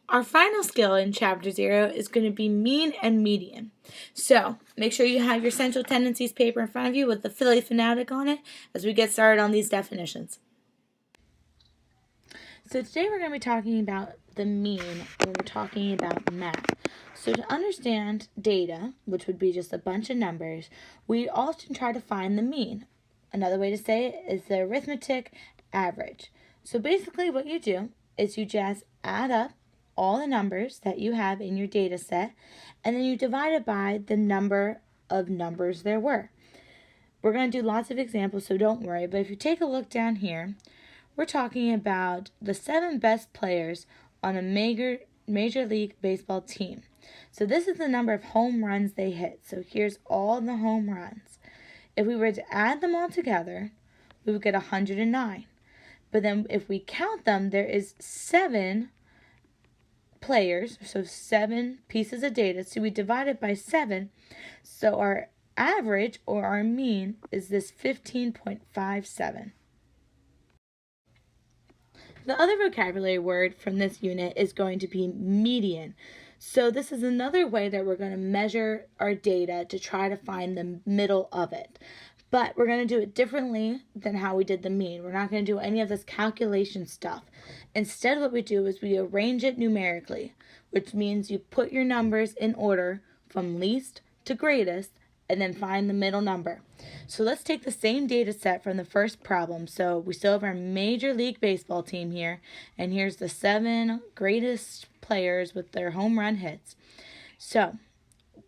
Our final skill in Chapter 0 is going to be mean and median. So make sure you have your central tendencies paper in front of you with the Phillie Phonetics on it as we get started on these definitions. So today we're going to be talking about the mean when we're talking about math. So to understand data, which would be just a bunch of numbers, we often try to find the mean. Another way to say it is the arithmetic average. So basically what you do is you just add up all the numbers that you have in your data set, and then you divide it by the number of numbers there were. We're going to do lots of examples, so don't worry, but if you take a look down here, we're talking about the 7 best players on a Major League Baseball team. So this is the number of home runs they hit. So here's all the home runs. If we were to add them all together, we would get 109. But then if we count them, there is 7 players, so 7 pieces of data. So we divide it by 7. So our average, or our mean, is this 15.57. The other vocabulary word from this unit is going to be median. So this is another way that we're going to measure our data to try to find the middle of it. But we're going to do it differently than how we did the mean. We're not going to do any of this calculation stuff. Instead, what we do is we arrange it numerically, which means you put your numbers in order from least to greatest and then find the middle number. So let's take the same data set from the first problem. So we still have our Major League Baseball team here, and here's the 7 greatest players with their home run hits. So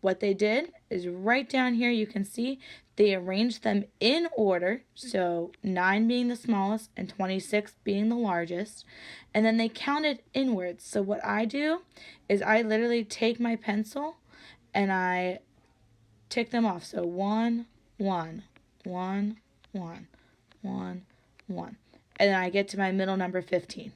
what they did is right down here you can see they arranged them in order, so 9 being the smallest and 26 being the largest, and then they counted inwards. So what I do is I literally take my pencil and I tick them off. So 1, 1, 1, 1, 1, 1, and then I get to my middle number 15.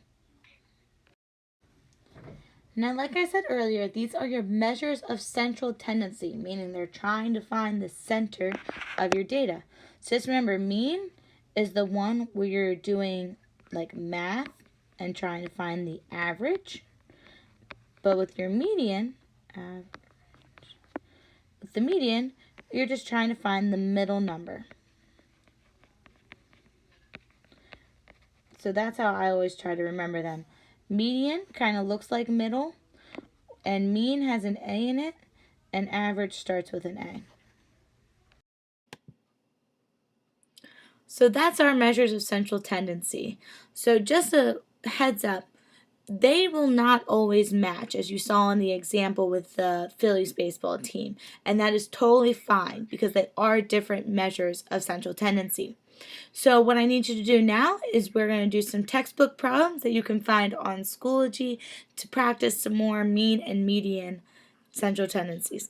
Now, like I said earlier, these are your measures of central tendency, meaning they're trying to find the center of your data. So just remember, mean is the one where you're doing like math and trying to find the average. But with your median, you're just trying to find the middle number. So that's how I always try to remember them. Median kind of looks like middle, and mean has an A in it, and average starts with an A. So that's our measures of central tendency. So just a heads up, they will not always match, as you saw in the example with the Phillies baseball team, and that is totally fine because they are different measures of central tendency. So what I need you to do now is we're going to do some textbook problems that you can find on Schoology to practice some more mean and median central tendencies.